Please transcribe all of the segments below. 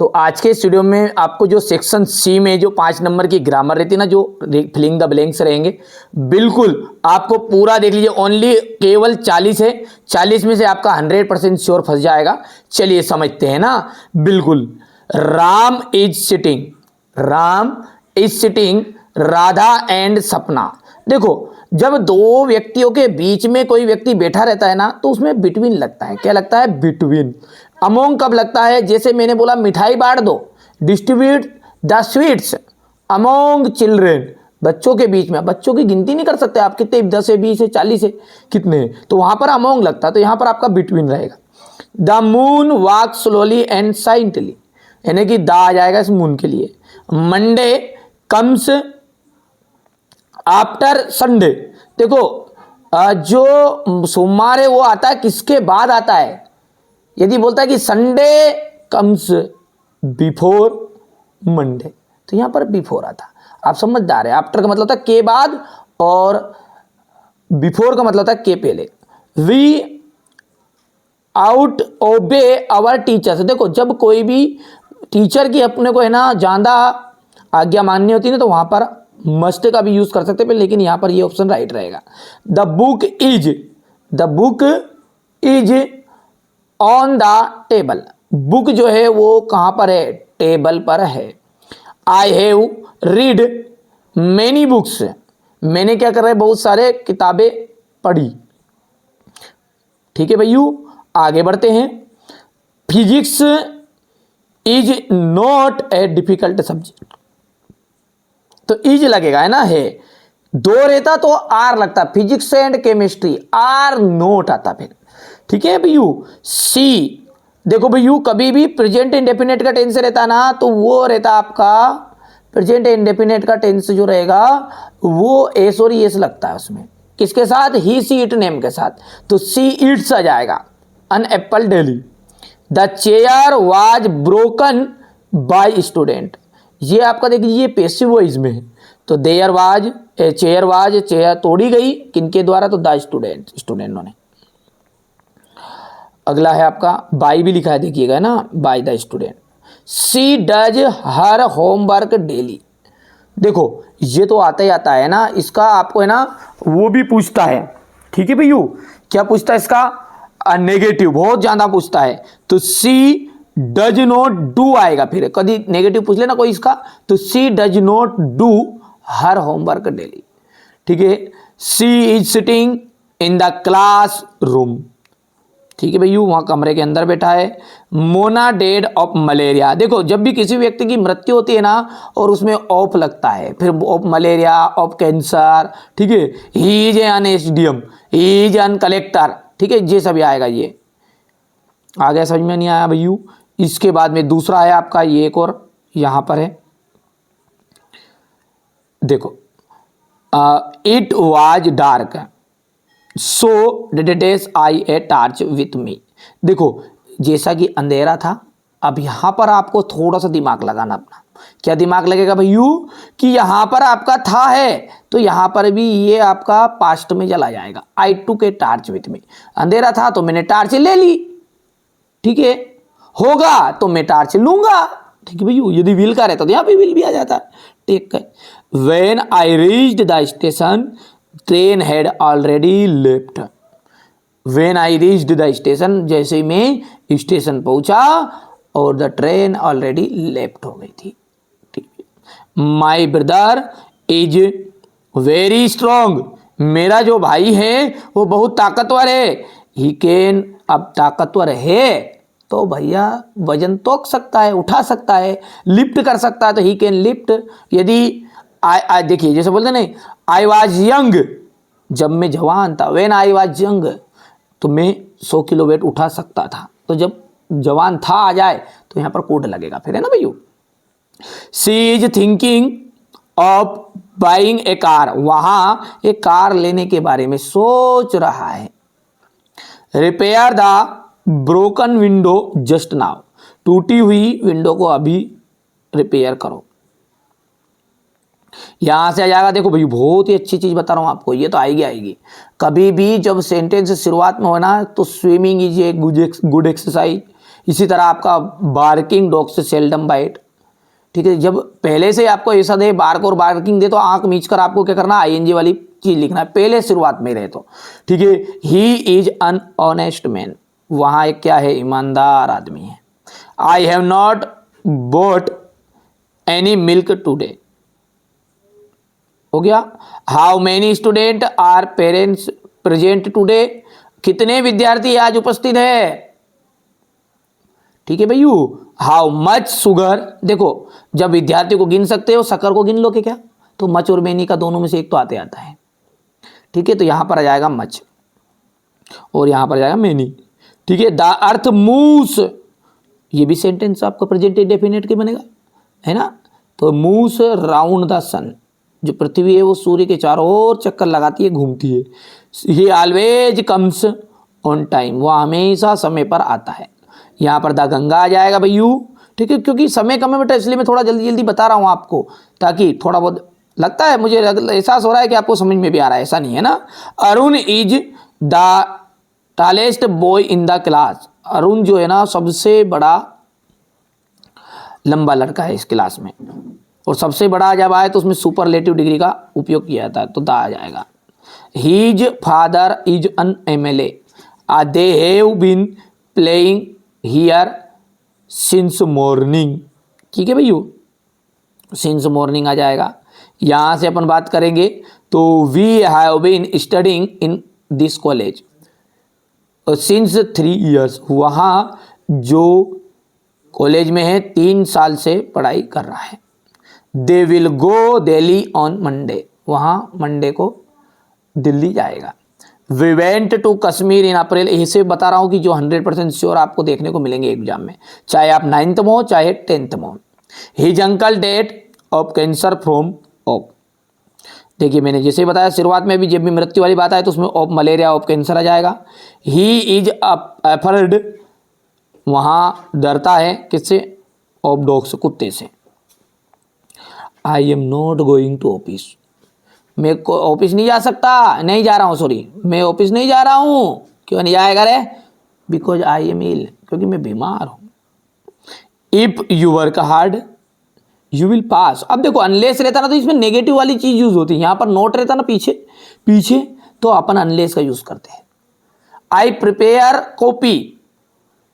तो आज के इस वीडियो में आपको जो सेक्शन सी में जो 5 नंबर की ग्रामर रहती है ना, जो फिलिंग द ब्लैंक्स रहेंगे, बिल्कुल आपको पूरा देख लीजिए। ओनली केवल 40 है, 40 में से आपका 100% श्योर फंस जाएगा। चलिए समझते हैं ना। बिल्कुल, Ram is sitting, Ram is sitting, Radha and सपना। देखो, जब दो व्यक्तियों के बीच में कोई व्यक्ति बैठा रहता है ना, तो उसमें बिटवीन लगता है। क्या लगता है? बिटवीन। अमोंग कब लगता है? जैसे मैंने बोला मिठाई बांट दो, distribute the sweets among children, बच्चों के बीच में। बच्चों की गिनती नहीं कर सकते आप, कितने 10 है, 20 है, 40 है, कितने है, तो वहां पर अमोंग लगता है, तो यहां पर आपका बिटवीन रहेगा। The moon walk slowly and silently, यानी कि द आ जाएगा इस मून के लिए। Monday comes after Sunday. देखो, जो सोमवार है वो आता है किसके बाद आता है? यदि बोलता है कि संडे कम्स बिफोर मंडे, तो यहां पर बिफोर आता। आप समझदार है। आफ्टर का मतलब था के बाद, और बिफोर का मतलब था के पहले। We ought obey our teachers. देखो, जब कोई भी टीचर की अपने को है ना ज्यादा आज्ञा माननी होती है ना, तो वहां पर मस्ट का भी यूज कर सकते हैं, लेकिन यहां पर ये ऑप्शन राइट रहेगा। The book is on the table. Book जो है वो कहां पर है? टेबल पर है। I have read many books, मैंने क्या कर रहा है? बहुत सारे किताबें पढ़ी। ठीक है भैयू, आगे बढ़ते हैं। Physics is not a difficult subject, तो इज लगेगा है ना, है। दो रहता तो आर लगता, physics and chemistry, are not आता फिर। ठीक है भैयू। सी, देखो भैयू, कभी भी प्रेजेंट इंडेफिनेट का टेंस रहता ना, तो वो रहता आपका प्रेजेंट इंडेफिनेट का टेंस जो रहेगा वो एस और एस लगता है उसमें। किसके साथ? ही सी इट नेम के साथ, तो सी इट्स आ जाएगा। An apple daily. The chair was broken by student, ये आपका देख लीजिए पैसिव वॉइस में है, तो देयर वाज चेयर तोड़ी गई किनके द्वारा? तो द स्टूडेंटों ने। अगला है आपका बाय भी लिखा है, देखिएगा ना, by the student. She does her homework daily. देखो, ये तो आता ही आता है ना, इसका आपको है ना वो भी पूछता है। ठीक है भैयू, क्या पूछता है इसका? नेगेटिव बहुत ज्यादा पूछता है, तो सी डज नॉट डू आएगा। फिर कभी नेगेटिव पूछ लेना कोई इसका, तो she does not do her homework daily. ठीक है। She is sitting in the class room. ठीक है भैया, वहां कमरे के अंदर बैठा है। Mona dead of malaria. देखो, जब भी किसी व्यक्ति की मृत्यु होती है ना, और उसमें ऑफ लगता है, फिर ऑफ मलेरिया, ऑफ कैंसर, ठीक है। He is an SDM, he is an collector, ठीक है, ये सब आएगा। ये आ गया, समझ में नहीं आया भैयू? इसके बाद में दूसरा है आपका, ये एक और यहां पर है, देखो, it was dark so did I A torch with me. देखो, जैसा कि अंधेरा था, अब यहां पर आपको थोड़ा सा दिमाग लगाना अपना। क्या दिमाग लगेगा भैयू? कि यहां पर आपका था है, तो यहां पर भी ये आपका पास्ट में चला जाएगा। आई टूक ए टार्च विथ मी, अंधेरा था तो मैंने टार्च ले ली। ठीक है, होगा तो मैं टार्च लूंगा। ठीक है भैयू, यदि विल का रहता तो यहां पे विल भी आ जाता। टेक कर। When I reached the station train had already left. When I reached the station, जैसे ही मैं स्टेशन पहुंचा और द ट्रेन ऑलरेडी लेफ्ट हो गई थी। ठीक है। My brother is very strong, मेरा जो भाई है वो बहुत ताकतवर है। ही कैन, अब ताकतवर है तो भैया वजन तोक सकता है, उठा सकता है, लिफ्ट कर सकता है, तो ही कैन लिफ्ट। यदि आई देखिए, जैसे बोलते नहीं, आई वॉज यंग, जब मैं जवान था, व्हेन आई वॉज यंग, तो मैं 100 किलो वेट उठा सकता था, तो जब जवान था आ जाए तो यहां पर कोड लगेगा फिर, है ना भैया। She is thinking of buying a car, वहां एक कार लेने के बारे में सोच रहा है। Repair the broken window just now, टूटी हुई विंडो को अभी रिपेयर करो। यहां से आ जाएगा। देखो भाई, बहुत ही अच्छी चीज बता रहा हूं आपको, ये तो आएगी। कभी भी जब सेंटेंस शुरुआत में हो ना, तो swimming is a good exercise, इसी तरह आपका बार्किंग डॉग से सेल्डम बाइट, ठीक है। जब पहले से आपको ऐसा दे बार्क और बार्किंग दे तो आंख मीच कर आपको क्या करना, आईएनजी वाली चीज लिखना है पहले शुरुआत में रहे तो, ठीक है। He is an honest man, वहां एक क्या है, ईमानदार आदमी है। I have not bought any milk today, हो गया। How many student or parents present today, कितने विद्यार्थी आज उपस्थित है, ठीक है भैयू। हाउ मच शुगर, देखो जब विद्यार्थी को गिन सकते हो शक्कर को गिन लो के क्या, तो मच और मेनी का दोनों में से एक तो आते आता है, ठीक है। तो यहां पर आ जाएगा मच और यहां पर आ जाएगा मेनी, ठीक है। द अर्थ मूव्स, ये भी सेंटेंस आपका प्रेजेंट इंडेफिनिट के बनेगा, है ना। तो मूव्स राउंड द सन, जो पृथ्वी है वो सूर्य के चारों ओर चक्कर लगाती है, घूमती है। ही ऑलवेज कम्स ऑन टाइम, वह हमेशा समय पर आता है। यहाँ पर द गंगा आ जाएगा भैयू, ठीक है। क्योंकि समय कम है बेटा, इसलिए मैं थोड़ा जल्दी जल्दी बता रहा हूँ आपको, ताकि थोड़ा बहुत लगता है, मुझे एहसास हो रहा है कि आपको समझ में भी आ रहा है, ऐसा नहीं है ना। Arun is the tallest boy in the class, Arun जो है ना सबसे बड़ा लंबा लड़का है इस क्लास में, और सबसे बड़ा जब आए तो उसमें सुपरलेटिव डिग्री का उपयोग किया जाता है, तो द आ जाएगा। His father is an MLA, they have been playing here since morning, ठीक है भैया, सिंस मॉर्निंग आ जाएगा। यहाँ से अपन बात करेंगे तो we have been studying in this college since 3 years, वहाँ जो कॉलेज में है 3 साल से पढ़ाई कर रहा है। They will go Delhi on Monday, वहाँ मंडे को दिल्ली जाएगा। वी वेंट टू कश्मीर इन अप्रैल, इसे बता रहा हूँ कि जो 100% श्योर आपको देखने को मिलेंगे एग्जाम में, चाहे आप 9th में हो चाहे 10th में हो। His uncle dead of cancer from of, देखिए मैंने जैसे ही बताया शुरुआत में भी, जब भी मृत्यु वाली बात आए तो उसमें ऑफ मलेरिया ऑफ कैंसर आ जाएगा। ही इज अफर्ड, वहाँ डरता है किससे, ऑफ डॉग्स, कुत्ते से। I am not going to office, मैं ऑफिस नहीं जा सकता, नहीं जा रहा हूँ, सॉरी मैं ऑफिस नहीं जा रहा हूँ। क्यों नहीं जाएगा रे, बिकॉज आई एम इल, क्योंकि मैं बीमार हूँ। If you work hard you will pass, अब देखो अनलेस रहता ना तो इसमें नेगेटिव वाली चीज यूज होती है, यहाँ पर नोट रहता ना पीछे पीछे, तो अपन अनलेस का यूज करते हैं। I prepare copy,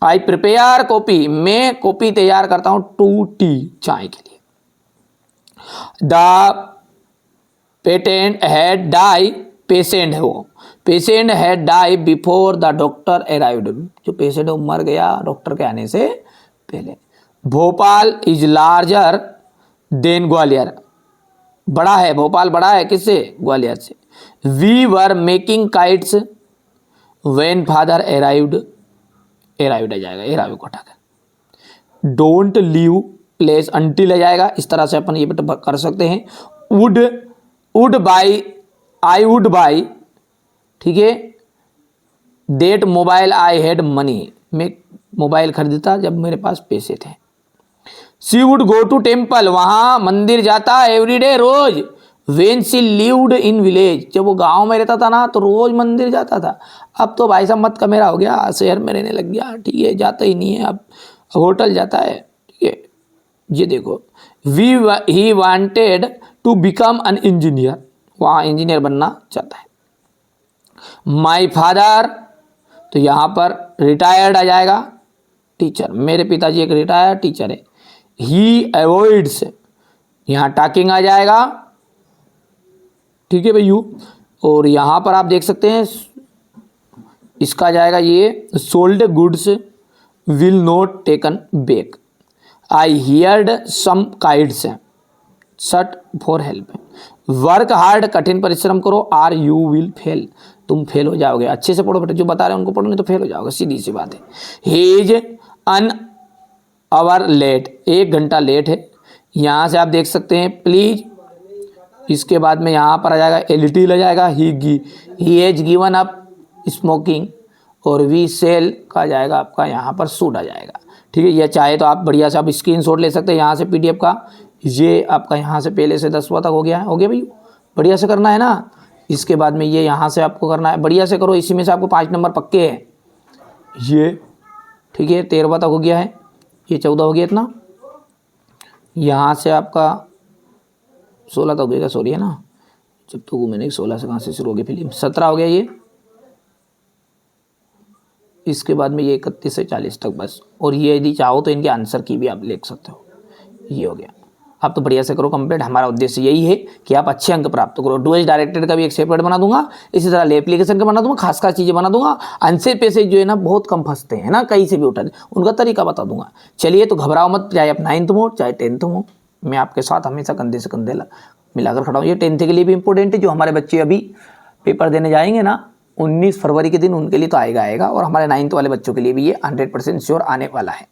I prepare copy, मैं कॉपी तैयार करता हूं टू टी, चाय के लिए। The patent had die, patient है वो, patient had die before the doctor arrived, जो पेशेंट है वो मर गया डॉक्टर के आने से पहले। Bhopal is larger than Gwalior, बड़ा है भोपाल, बड़ा है किससे, ग्वालियर से। We were making kites when father arrived, arrived आ जाएगा, अराइव को हटाकर। डोंट लीव प्लेस अंटिल आ जाएगा, इस तरह से अपन ये कर सकते हैं। Would buy, I would buy, ठीक है। That mobile I had money, मैं मोबाइल खरीदता जब मेरे पास पैसे थे। She would go to temple, वहाँ मंदिर जाता एवरीडे, रोज। When she lived in village, जब वो गांव में रहता था ना तो रोज मंदिर जाता था। अब तो भाई साहब मत का मेरा हो गया, शहर में रहने लग गया, ठीक है, जाता ही नहीं है, अब होटल जाता है, ठीक है। ये देखो, he wanted to become an engineer, वहाँ इंजीनियर बनना चाहता है। माई फादर, तो यहाँ पर रिटायर्ड आ जाएगा, टीचर, मेरे पिताजी एक रिटायर्ड टीचर है। ही अवॉइड्स, यहाँ टॉकिंग आ जाएगा, ठीक है भैयू। और यहाँ पर आप देख सकते हैं इसका जाएगा ये, sold goods will not taken back. I heard some kites sat for help. Work hard, कठिन परिश्रम करो, आर यू विल फेल, तुम फेल हो जाओगे। अच्छे से पढ़ो बेटा, जो बता रहे हैं उनको पढ़ो, नहीं तो फेल हो जाओगे, सीधी सी बात है। He is an hour late, 1 घंटा लेट है। यहाँ से आप देख सकते हैं प्लीज, इसके बाद में यहाँ पर आ जाएगा एलिटी आ जाएगा। He has given up smoking, और वी सेल का आ जाएगा आपका यहाँ पर सूट आ जाएगा, ठीक है। यह चाहे तो आप बढ़िया से आप स्क्रीनशॉट ले सकते हैं यहाँ से PDF का, ये आपका यहाँ से पहले से 10वां तक हो गया है, हो गया भैया, बढ़िया से करना है ना। इसके बाद में ये यहाँ से आपको करना है, बढ़िया से करो, इसी में से आपको 5 नंबर पक्के हैं। ये ठीक है, 13वां तक हो गया है, ये 14 हो गया इतना, यहाँ से आपका 16 तक हो गया, सॉरी है ना, जब तो मैंने 16 से कहाँ से शुरू हो गई फिल्म, 17 हो गया ये, इसके बाद में ये 31 से 40 तक बस। और ये यदि चाहो तो इनके आंसर की भी आप लिख सकते हो। ये हो गया। आप तो बढ़िया से करो कंप्लीट। हमारा उद्देश्य यही है कि आप अच्छे अंक प्राप्त करो। डुएल डायरेक्टेड का भी एक सेपरेट बना दूंगा, इसी तरह एप्लीकेशन का बना दूंगा, खास खास चीज़ें बना दूंगा। आंसर पे से जो है ना बहुत कम फंसते हैं ना, कहीं से भी उठा दे, उनका तरीका बता दूंगा। चलिए तो घबराओ मत, चाहे आप 9th में हो चाहे 10th में हो, मैं आपके साथ हमेशा कंधे से कंधे मिलाकर खड़ा हूँ। ये 10th के लिए भी इंपॉर्टेंट है, जो हमारे बच्चे अभी पेपर देने जाएंगे ना 19 फरवरी के दिन, उनके लिए तो आएगा। और हमारे 9th वाले बच्चों के लिए भी ये 100% श्योर आने वाला है।